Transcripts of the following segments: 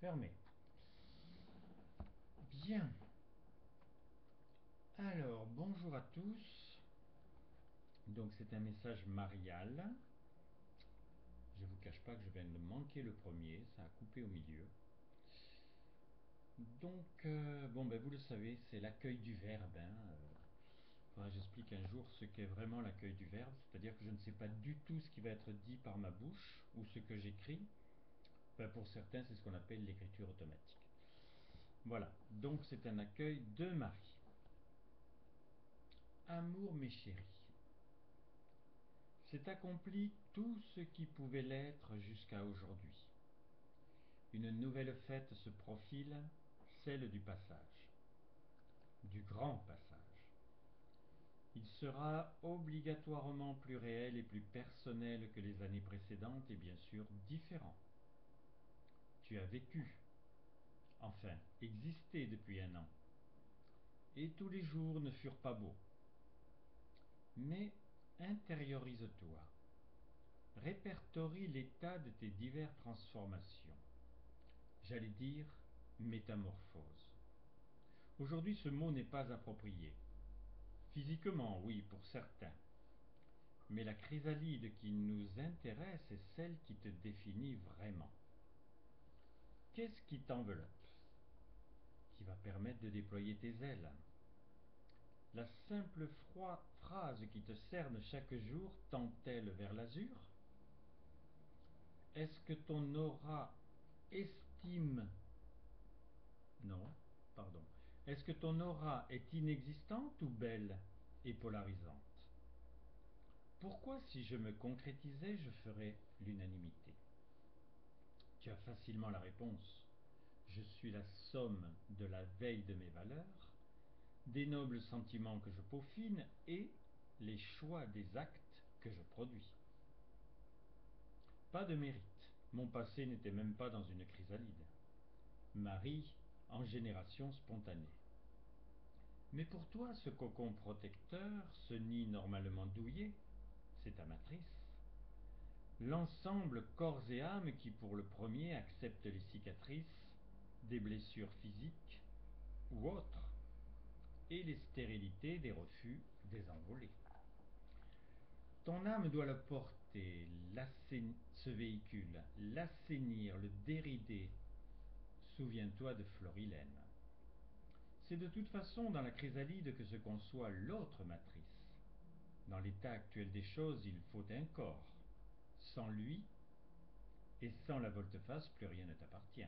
Fermé. Bien. Alors, bonjour à tous. Donc, c'est un message marial. Je ne vous cache pas que je viens de manquer le premier, ça a coupé au milieu. Donc, vous le savez, c'est l'accueil du verbe. J'explique un jour ce qu'est vraiment l'accueil du verbe, c'est-à-dire que je ne sais pas du tout ce qui va être dit par ma bouche ou ce que j'écris. Pour certains, c'est ce qu'on appelle l'écriture automatique. Voilà, donc c'est un accueil de Marie. Amour, mes chéris. C'est accompli tout ce qui pouvait l'être jusqu'à aujourd'hui. Une nouvelle fête se profile, celle du passage, du grand passage. Il sera obligatoirement plus réel et plus personnel que les années précédentes et bien sûr différent. Tu as vécu, enfin existé depuis un an, et tous les jours ne furent pas beaux. Mais intériorise-toi, répertorie l'état de tes diverses transformations. J'allais dire métamorphose. Aujourd'hui, ce mot n'est pas approprié. Physiquement, oui, pour certains. Mais la chrysalide qui nous intéresse est celle qui te définit vraiment. Qu'est-ce qui t'enveloppe, qui va permettre de déployer tes ailes? La simple phrase qui te cerne chaque jour tend-elle vers l'azur? Est-ce que ton aura estime... Non, pardon. Est-ce que ton aura est inexistante ou belle et polarisante? Pourquoi, si je me concrétisais, je ferais l'unanimité? Tu as facilement la réponse. Je suis la somme de la veille de mes valeurs, des nobles sentiments que je peaufine et les choix des actes que je produis. Pas de mérite. Mon passé n'était même pas dans une chrysalide. Marie, en génération spontanée. Mais pour toi, ce cocon protecteur, ce nid normalement douillet, c'est ta matrice. L'ensemble corps et âme qui, pour le premier, accepte les cicatrices, des blessures physiques ou autres, et les stérilités des refus des envolés. Ton âme doit le porter, ce véhicule, l'assainir, le dérider. Souviens-toi de Florilène. C'est de toute façon dans la chrysalide que se conçoit l'autre matrice. Dans l'état actuel des choses, il faut un corps. Sans lui, et sans la volte-face, plus rien ne t'appartient.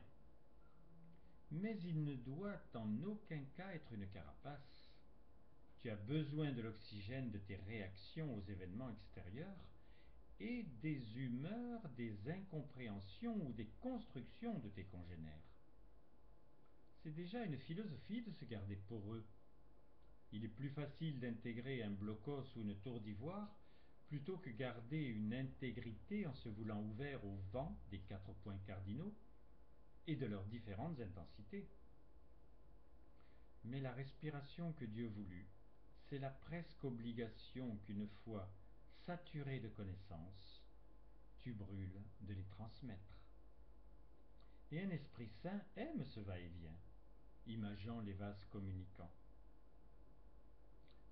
Mais il ne doit en aucun cas être une carapace. Tu as besoin de l'oxygène de tes réactions aux événements extérieurs et des humeurs, des incompréhensions ou des constructions de tes congénères. C'est déjà une philosophie de se garder poreux. Il est plus facile d'intégrer un blocos ou une tour d'ivoire plutôt que garder une intégrité en se voulant ouvert au vent des 4 points cardinaux et de leurs différentes intensités. Mais la respiration que Dieu voulut, c'est la presque obligation qu'une fois saturé de connaissances, tu brûles de les transmettre. Et un esprit saint aime ce va-et-vient, imaginant les vases communicants.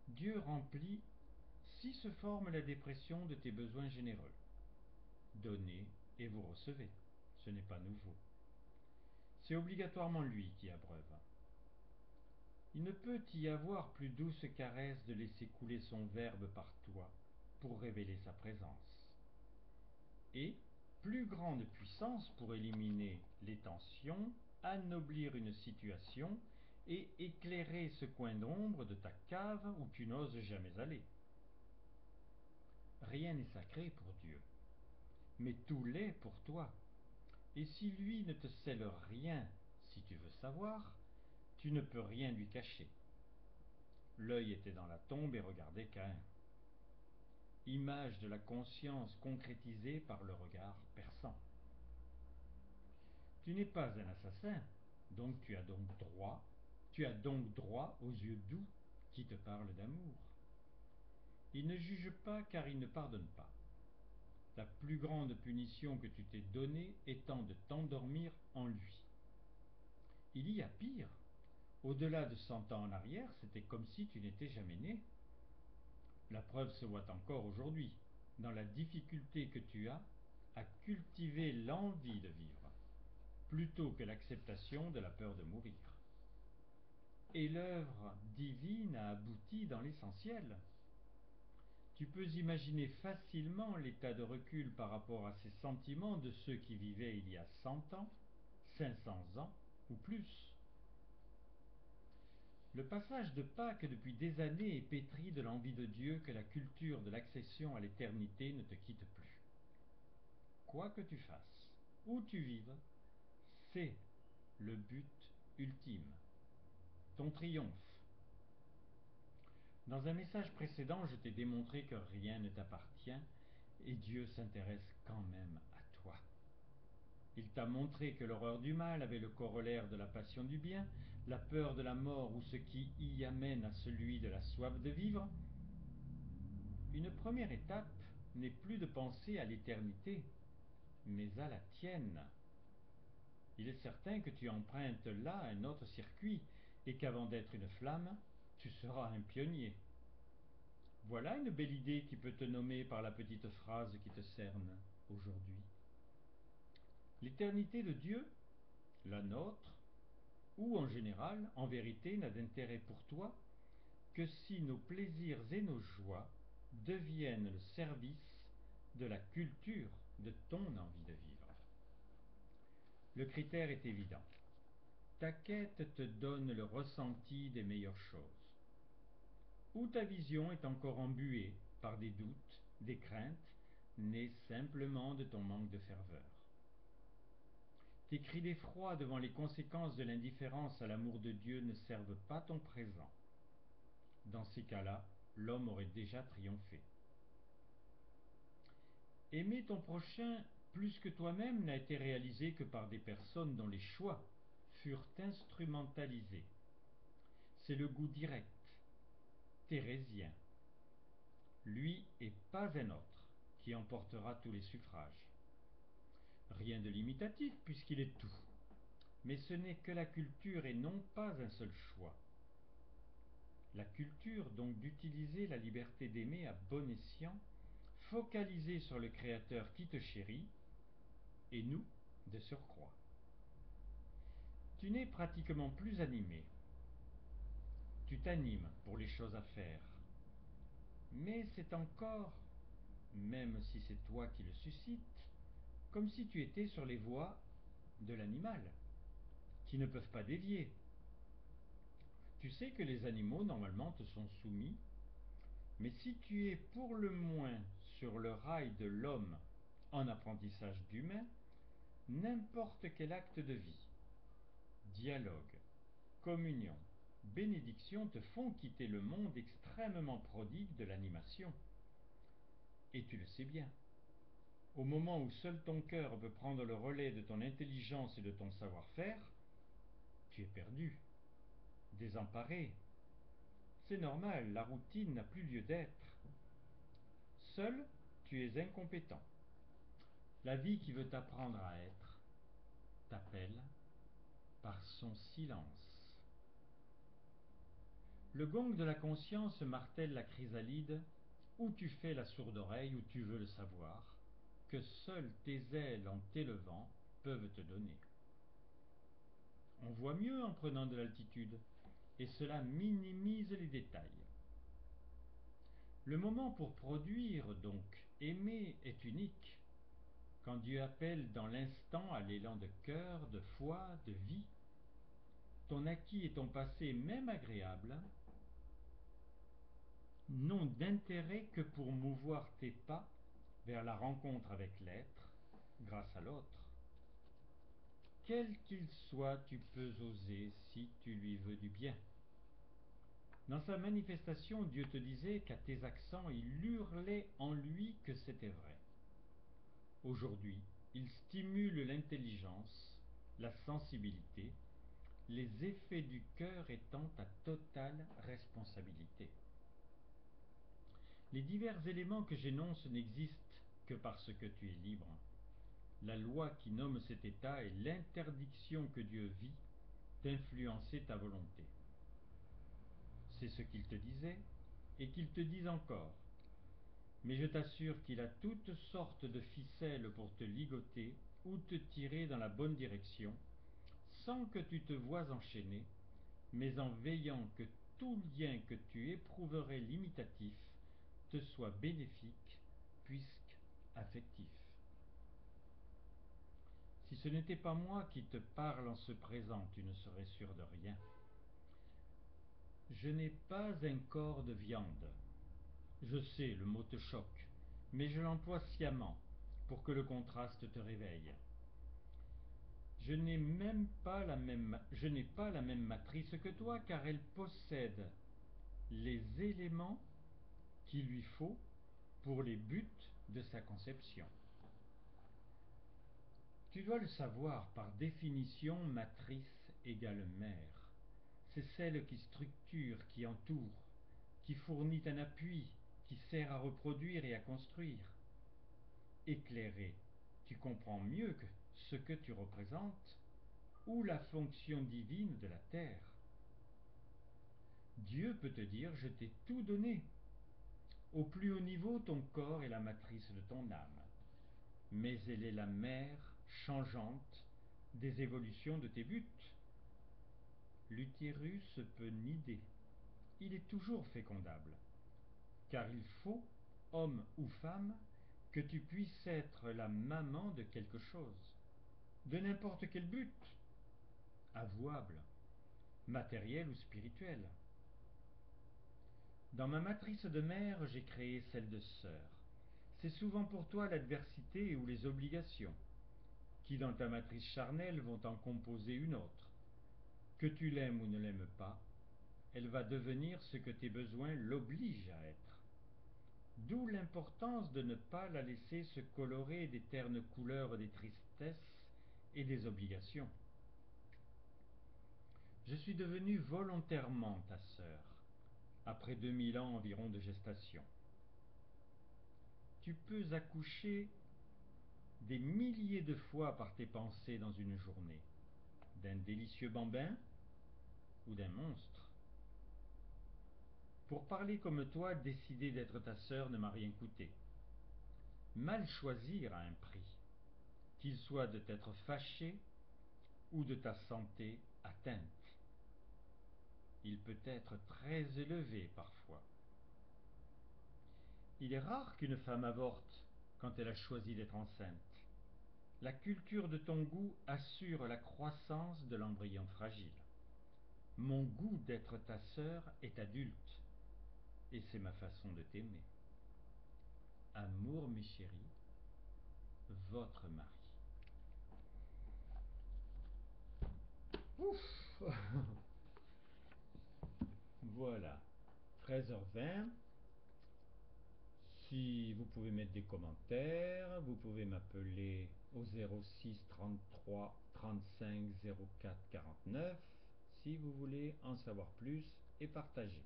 Dieu remplit, si se forme la dépression de tes besoins généreux. Donnez et vous recevez, ce n'est pas nouveau. C'est obligatoirement lui qui abreuve. Il ne peut y avoir plus douce caresse de laisser couler son verbe par toi pour révéler sa présence. Et plus grande puissance pour éliminer les tensions, anoblir une situation et éclairer ce coin d'ombre de ta cave où tu n'oses jamais aller. Rien n'est sacré pour Dieu, mais tout l'est pour toi. Et si lui ne te scelle rien, si tu veux savoir, tu ne peux rien lui cacher. L'œil était dans la tombe et regardait Caïn. Image de la conscience concrétisée par le regard perçant. Tu n'es pas un assassin, donc tu as donc droit aux yeux doux qui te parlent d'amour. Il ne juge pas car il ne pardonne pas. La plus grande punition que tu t'es donnée étant de t'endormir en lui. Il y a pire. Au-delà de 100 ans en arrière, c'était comme si tu n'étais jamais né. La preuve se voit encore aujourd'hui, dans la difficulté que tu as à cultiver l'envie de vivre, plutôt que l'acceptation de la peur de mourir. Et l'œuvre divine a abouti dans l'essentiel. Tu peux imaginer facilement l'état de recul par rapport à ces sentiments de ceux qui vivaient il y a 100 ans, 500 ans ou plus. Le passage de Pâques depuis des années est pétri de l'envie de Dieu que la culture de l'accession à l'éternité ne te quitte plus. Quoi que tu fasses, où tu vives, c'est le but ultime, ton triomphe. Dans un message précédent, je t'ai démontré que rien ne t'appartient et Dieu s'intéresse quand même à toi. Il t'a montré que l'horreur du mal avait le corollaire de la passion du bien, la peur de la mort ou ce qui y amène à celui de la soif de vivre. Une première étape n'est plus de penser à l'éternité, mais à la tienne. Il est certain que tu empruntes là un autre circuit et qu'avant d'être une flamme, tu seras un pionnier. Voilà une belle idée qui peut te nommer par la petite phrase qui te cerne aujourd'hui. L'éternité de Dieu, la nôtre, ou en général, en vérité, n'a d'intérêt pour toi que si nos plaisirs et nos joies deviennent le service de la culture de ton envie de vivre. Le critère est évident. Ta quête te donne le ressenti des meilleures choses. Ou ta vision est encore embuée par des doutes, des craintes, nées simplement de ton manque de ferveur. Tes cris d'effroi devant les conséquences de l'indifférence à l'amour de Dieu ne servent pas ton présent. Dans ces cas-là, l'homme aurait déjà triomphé. Aimer ton prochain plus que toi-même n'a été réalisé que par des personnes dont les choix furent instrumentalisés. C'est le goût direct, thérésien. Lui et pas un autre qui emportera tous les suffrages. Rien de limitatif puisqu'il est tout. Mais ce n'est que la culture et non pas un seul choix. La culture donc d'utiliser la liberté d'aimer à bon escient, focalisée sur le Créateur qui te chérit, et nous de surcroît. Tu n'es pratiquement plus animé. Tu t'animes pour les choses à faire. Mais c'est encore, même si c'est toi qui le suscites, comme si tu étais sur les voies de l'animal, qui ne peuvent pas dévier. Tu sais que les animaux normalement te sont soumis, mais si tu es pour le moins sur le rail de l'homme en apprentissage d'humain, n'importe quel acte de vie, dialogue, communion, bénédiction te font quitter le monde extrêmement prodigue de l'animation. Et tu le sais bien. Au moment où seul ton cœur peut prendre le relais de ton intelligence et de ton savoir-faire, tu es perdu, désemparé. C'est normal, la routine n'a plus lieu d'être. Seul, tu es incompétent. La vie qui veut t'apprendre à être t'appelle par son silence. Le gong de la conscience martèle la chrysalide, ou tu fais la sourde oreille, ou tu veux le savoir, que seules tes ailes en t'élevant peuvent te donner. On voit mieux en prenant de l'altitude, et cela minimise les détails. Le moment pour produire, donc aimer, est unique, quand Dieu appelle dans l'instant à l'élan de cœur, de foi, de vie. Ton acquis et ton passé, même agréable, n'ont d'intérêt que pour mouvoir tes pas vers la rencontre avec l'être, grâce à l'autre. Quel qu'il soit, tu peux oser si tu lui veux du bien. Dans sa manifestation, Dieu te disait qu'à tes accents, il hurlait en lui que c'était vrai. Aujourd'hui, il stimule l'intelligence, la sensibilité, les effets du cœur étant ta totale responsabilité. Les divers éléments que j'énonce n'existent que parce que tu es libre. La loi qui nomme cet état est l'interdiction que Dieu vit d'influencer ta volonté. C'est ce qu'il te disait et qu'il te dise encore. Mais je t'assure qu'il a toutes sortes de ficelles pour te ligoter ou te tirer dans la bonne direction, sans que tu te voies enchaîné, mais en veillant que tout lien que tu éprouverais limitatif te soit bénéfique, puisque affectif. Si ce n'était pas moi qui te parle en ce présent, tu ne serais sûr de rien. Je n'ai pas un corps de viande. Je sais, le mot te choque, mais je l'emploie sciemment pour que le contraste te réveille. Je n'ai pas la même matrice que toi, car elle possède les éléments qu'il lui faut pour les buts de sa conception. Tu dois le savoir, par définition, matrice égale mère. C'est celle qui structure, qui entoure, qui fournit un appui, qui sert à reproduire et à construire. Éclairé, tu comprends mieux que ce que tu représentes ou la fonction divine de la terre. Dieu peut te dire: je t'ai tout donné. Au plus haut niveau, ton corps est la matrice de ton âme, mais elle est la mère changeante des évolutions de tes buts. L'utérus peut nider, il est toujours fécondable, car il faut, homme ou femme, que tu puisses être la maman de quelque chose, de n'importe quel but, avouable, matériel ou spirituel. Dans ma matrice de mère, j'ai créé celle de sœur. C'est souvent pour toi l'adversité ou les obligations, qui dans ta matrice charnelle vont en composer une autre. Que tu l'aimes ou ne l'aimes pas, elle va devenir ce que tes besoins l'obligent à être. D'où l'importance de ne pas la laisser se colorer des ternes couleurs des tristesses et des obligations. Je suis devenu volontairement ta sœur, après 2000 ans environ de gestation. Tu peux accoucher des milliers de fois par tes pensées dans une journée, d'un délicieux bambin ou d'un monstre. Pour parler comme toi, décider d'être ta sœur ne m'a rien coûté. Mal choisir a un prix, qu'il soit de t'être fâché ou de ta santé atteinte. Il peut être très élevé parfois. Il est rare qu'une femme avorte quand elle a choisi d'être enceinte. La culture de ton goût assure la croissance de l'embryon fragile. Mon goût d'être ta sœur est adulte, et c'est ma façon de t'aimer. Amour, mes chéris, votre mari. Ouf. Voilà, 13h20. Si vous pouvez mettre des commentaires, vous pouvez m'appeler au 06 33 35 04 49 si vous voulez en savoir plus et partager.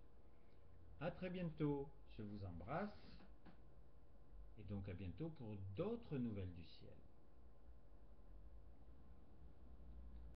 À très bientôt, je vous embrasse et donc à bientôt pour d'autres nouvelles du ciel.